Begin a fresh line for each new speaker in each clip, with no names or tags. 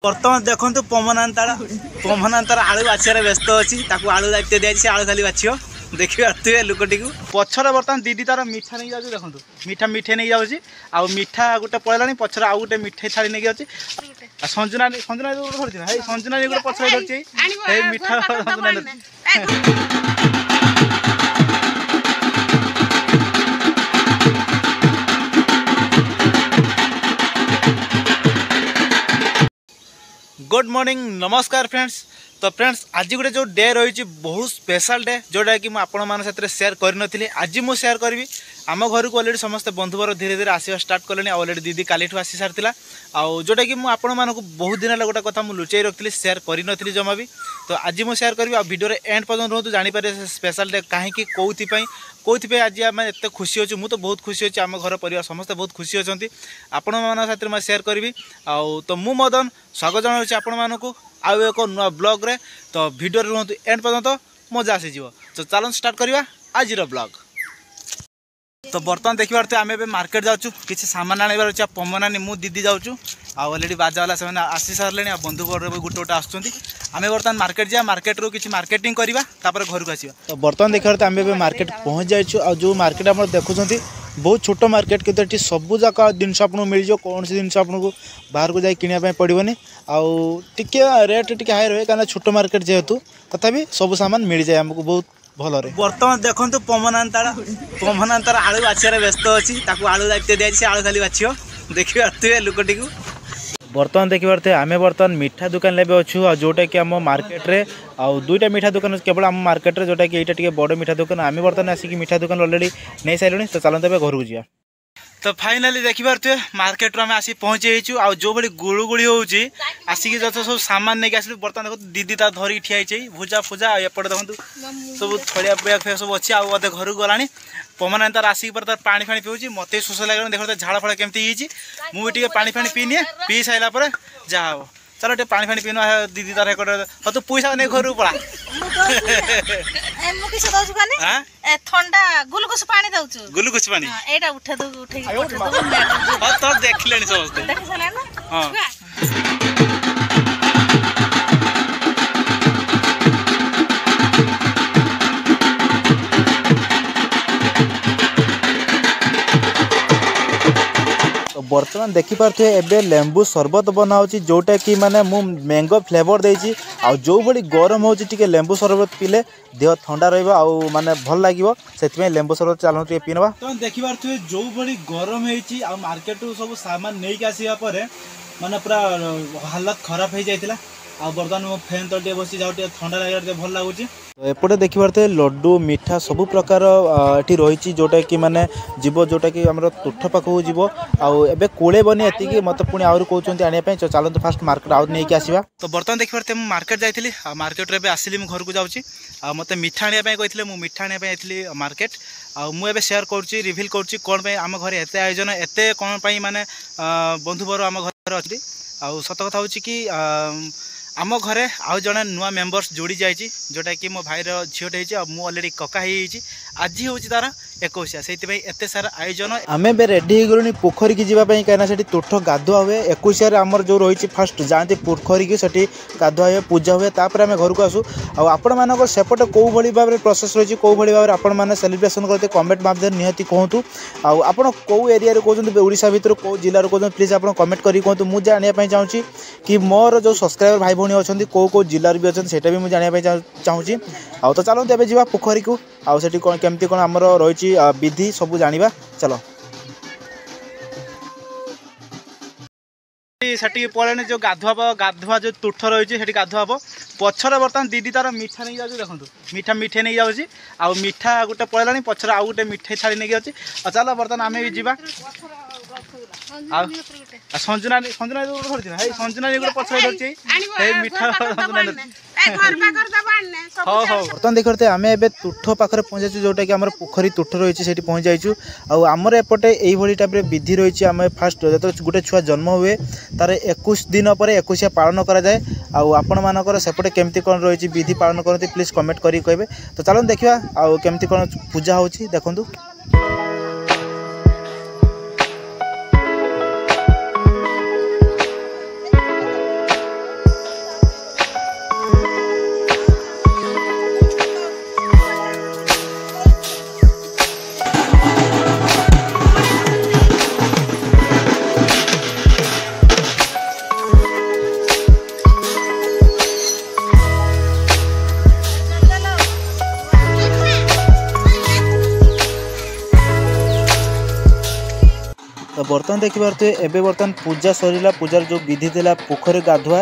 बर्तमान देखो पमनांतार आलू बाछियार व्यस्त अच्छी आलू दायित्व दिखाई आलू खाली बाछियो देखिए लुकटी को पछर बर्तमान दीदी तार मिठा नहीं जाऊँ देखो मिठा मिठे नहीं जाऊँगी आ मिठा गोटे पड़ेगा पछर आउ गोटे मिठाई थाली नहीं जाऊँगी संजना संजना धरती संजना गोटे पछर धरती मिठा गुड मॉर्निंग नमस्कार फ्रेंड्स। तो फ्रेंड्स आज गोटे जो डे रही बहुत स्पेशल डे जोटा कि मुझे शेयर करनी आज मुझे शेयर करी आम घर को अलरेडी समस्त बंधुवर धीरे धीरे आसवा स्टार्ट कले अलरेडी दीदी काली आसी सारी जोटा कि मुझे बहुत दिन गोटे कथा मुझे लुचाई रखी शेयर करी जमा भी तो आज मुझे शेयर करी वीडियो एंड पर्यटन रोज जानीपर स्पेशल डे कहीं कौन आज आम एत खुशी अच्छे मुझे तो बहुत खुशी अच्छे आम घर परिवार समस्त बहुत खुशी अच्छा आपण साथ मैं शेयर करी तो मु मदन स्वागत जनाऊँ आपण को आउ एक नुआ ब्लॉग रे तो वीडियो रुहतु एंड पर्यंत मजा आसीज तो चलो स्टार्ट करवा आज ब्लॉग। तो बर्तमान देखिए तो आम ए मार्केट जाऊँ किसी सामान आने अच्छे पमनानी मु दीदी जाऊँ अलरेडी बाजावाला से आसी सारे बंधु गोटे गोटे आसुँच आम बर्तमान मार्केट जा मार्केट रू किसी मार्केटिंग करवा घर को आसवा। तो बर्तमान देखिए तो आम ए मार्केट पहुँच जाइए आ जो मार्केट आप देखुं बहुत छोट मार्केट किंतु ये सबू जाक जिनस आपको मिल जाए कौन सी जिन आपको बाहर को जाए किनापी पड़ोनी आगे रेट टी हाई रहे कहीं छोट मार्केट जेहेतु तथापि सब सामान मिल जाए आमको बहुत भल। बर्तमान देखो पमनांतार आलू बाछियार व्यस्त अच्छी आलू दायित्व दिखाई आलू खाली बाछियो देखिए लुकटी को बर्तमान देखिए आम बर्तमान मिठा दुकान ले अच्छु जोटा कि आम मार्केट रे आउ दुईटा मिठा दुकान केवल आम मार्केट रे जोटा कि यहाँ टे बड़ मिठा दुकान आम बर्तमान आसिक मिठा दुकान अलरेडी नहीं सारे तो चलते घर को जा। तो फाइनाली देखिए मार्केट रू आम आसी पहुँची आ जो भाई गुड़गुड़ी होची आसिक जो सब सामान नहीं आस बर्तमान देखो दीदी तार धरिक ठिया भुजा फुजा एपटे देखो सब थलिया बैग सब अच्छी आधे घर को गलानी पमना तार आसिक तार पानी फाणी पीऊँच मत शोष लगे देख झाड़ फड़ा केमती मुझे पानी फाणी पीनी पी सारा जहाँ हम चलो टे पानी फाणी पीना दीदी तार हाँ तू पैसा नहीं घर पड़ा
ठंडा ग्लूकोज पानी दउछु
ग्लूकोज पानी
एटा उठा दो उठे
तो देखलेनी समस्त
देख सला ना
हां बर्तमान देखिपे एबे लेंबू शरबत बनाऊँ जोटा कि माने मु मैंगो फ्लेवर देछि आ जो बड़ी गरम हो लेंबू शरबत पीले देह ठंडा रहा माने भल लगे से लेंबू शरबत चलो पीनवा। तो देखिपे जो बड़ी गरम होती मार्केट सब सामान नहीं आसवा पर माने पूरा हालत खराब हो जाता आ बर्तमान मो फैन तो बस जाऊ ठंडा लगे भल लगुच। तो एपटे देखिपे लड्डू मिठा सबू प्रकार ये रही जोटा कि माने जीव जोटा कि आम तुठ पाखक जीव आबे कोले बनी एति मत पुणी आहरी कहते आने चलते फास्ट मार्केट आउ नहीं आसवा। तो बर्तमान देखिपे मार्केट जाइली मार्केट रे आसिली घर को जाऊँगी मत मिठा आने कहते मुझे मिठा आने जाइली मार्केट मुझे शेयर करुँची रिभिल करुँची कौन आम घर एत आयोजन एत कौन माने बंधुबर आम घर अच्छी आ सत कथा हूँ कि आम घरे आउ जड़े नुआ मेम्बर्स जोड़ी जाइए जोटा कि मो भाईर झीटे मुझे अलरेडी कका ही आज हूँ तार 21 से एत सारा आयोजन आम ए रेडी हो गलुनी पोखरी की जावाई कहीं तुठ गाधुआ हुए 21 आमर जो रही फास्ट जाती पोखरी की सठी गाधुआ हुए पूजा हुए तापर आम घर को आसू आपण मान सेपटे कौ भाई भाव में प्रोसेस रही कौ भाई भाव में आपण सेलिब्रेशन करते कमेंट माध्यम निहती कहतु आपड़ कौ एरिया कहते ओडिशा भितर कौ जिले कहते प्लीज आप कमेंट करी कहतु मुझे जानापी चाहूँगी कि मोर जो सब्सक्राइबर भाई भौणी अच्छा कौ जिलार भी अच्छा से भी मुझे जानापी चाहूँगी तो चलते एवं जा पोखरी को आठी कौन केमती कौन आमर रही विधि सब जाना चलो सेठी पड़े जो गाधुआ जो तुठ रही है गाधुआ हम पछर बर्तमान दीदी तार मिठा नहीं जाऊँ देखो मिठा मिठे नहीं जाऊँगी आ मिठा गोटे पड़ेगा पछर आउ गोटे मिठाई थाली नहीं जाऊँगी चलो बर्तमान आम भी जा संजना संजना धरती संजना गोटे पछर धरती मिठा बर्तमान देखते आम ए तुठ पाखे पहुँचाई जोटा कि आम पोखरी तुठ रही है पहुँच जाइए आमर एपटे यही टाइप विधि रही आम फास्ट जो गोटे छुआ जन्म हुए तार 21 दिन पर 21 पालन कराए आपण मानकर सेपटे केमती कौन रही विधि पालन करते प्लीज कमेंट करी कहे। तो चलो देखा केमती कौन पूजा हो देखु। बर्तमान देखि पारते एबे बर्तमान पूजा सरीला पूजार जो विधि थिला पोखरी गाधुआ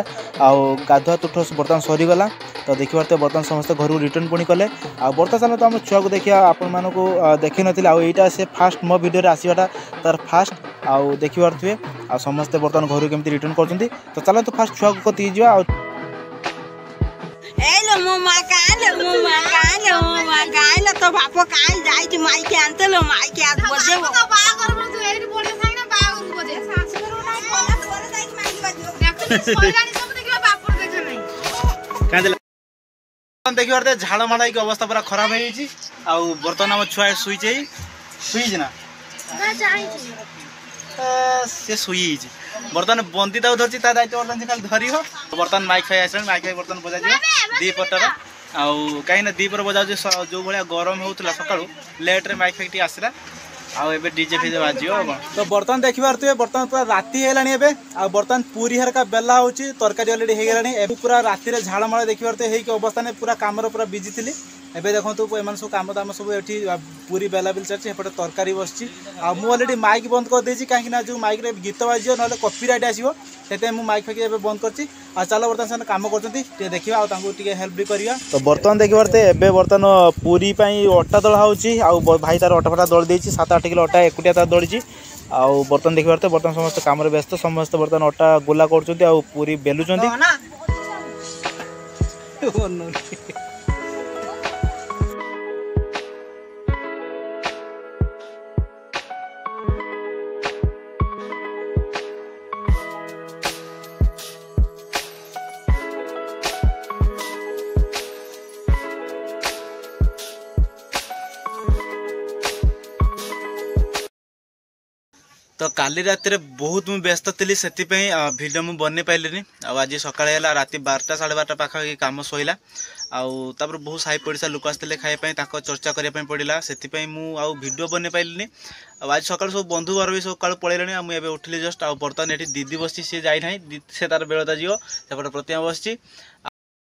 गाधुआ तुठ बर्तमान सरीगला तो देखि पारते बर्तमान समस्त घर को रिटर्न पुणी कले आ बर्तमान चलो तो आम छुआ को देखिया आपण मानक देखि नथिला आ एटा से फास्ट मो वीडियो रे आसीबाटा तार फास्ट आउ देखि पारथुए आ समस्त बर्तमान घर केमती रिटर्न करछंती तो चलो तो फास्ट छुआ को कति जिवा
एलो मोमा काले तो बापो काल जाई माई के आनते लो माई के आज बजे वो बागर में तू एडी बोले सांग ना बागर बजे सासु करू ना बोला बोले जाई माई के बजे देखो सोइलानी सब देखला बापर देख नहीं
कांदे देखि पारते झाड़ माड़ाई के अवस्था पूरा खराब हे छी आ बर्तमान हम छुआ सुई छै सुई ना
ना जाई छी
से सुई छी बर्तमान बंदी दाउ धरची ता दायित्व बर्तमान खाली धरियो बर्तमान माइक फाइ आछन माइक बर्तमान बजा दियो दी पटर आउ कहीं ना दीपर बजा जो भाया गरम होता सका लेट्रे माइक फैक्टी आसला आउ एबे डीजे फिजे बाजियो तो बर्तमान देखि पारथुए बर्तमान पूरा राति हेलानी एबे आ बर्तमान पूरी हरका बेला होची तरकारी ऑलरेडी हे गेलानी एबे पूरा राति रे झाड़ माळ देखि पारथुए हे के अवस्था ने पूरा कामर पूरा बिजी थिली एबे देखंतु एमन सब काम दाम सब एठी पूरी बेला बिल चलची एपटे तरकारी बसची आ मु ऑलरेडी माइक बंद कर देची काहे कि ना जो माइक रे गीत बाजियो नले कॉपीराइट आसीबो सेते मु माइक फेक एबे बंद करची आ चलो बर्तमान सन काम करचंती ते देखिबा आ तांको टिके हेल्प भी करिया तो बर्तमान देखि पारते एबे बर्तमान पूरी पई अट्टा दळ हाउची आ भाई तार अट्टा फटा दळ देची 7-8 किलो अट्टा एकुटिया तार दळची आ बर्तमान देखि पारते बर्तमान समस्त काम रे व्यस्त समस्त बर्तमान अट्टा गोला करचंती आ पूरी बेलुचंती तो काली रात रे बहुत मुझे व्यस्त थी से भिडियो मुझे बन पाइलिनी आज सकाଳେ राति 12टा 12:30 पाखा कम सैला आउर बहुत साई पड़िशा लोक आसते खाइपाई चर्चा करने पड़ा से भिडियो बन पाइलिनी आज सकाल सब बंधु बार भी सकाल पलैला मुझे उठिली जस्ट आ बर्तमान ये दीदी बस सी जाना से तार बेलता जीव सेपटे प्रतिमा बस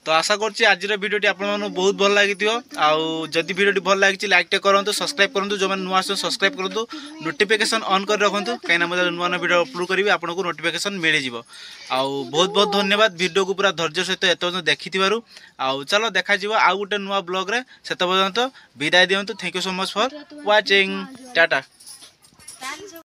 तो आशा करछि आज भिडियोटी आपको बहुत भल लगी जदि भिडियोटी भल लगी लाइक टे करूँ सब्सक्राइब करूँ जो नुआ सब्सक्राइब करूँ नोटिफिकेशन ऑन कर रखुँ कहीं मुझे नुआ नुआ भिडियो अपलोड करी आपको नोटिफिकेशन मिल जाव बहुत बहुत धन्यवाद भिडियो को पूरा धैर्य सहित एत देखि चलो देखा आउ गोटे नुआ ब्लॉग रे से पर्यंत विदाय दिंतु thank you so much for watching Tata.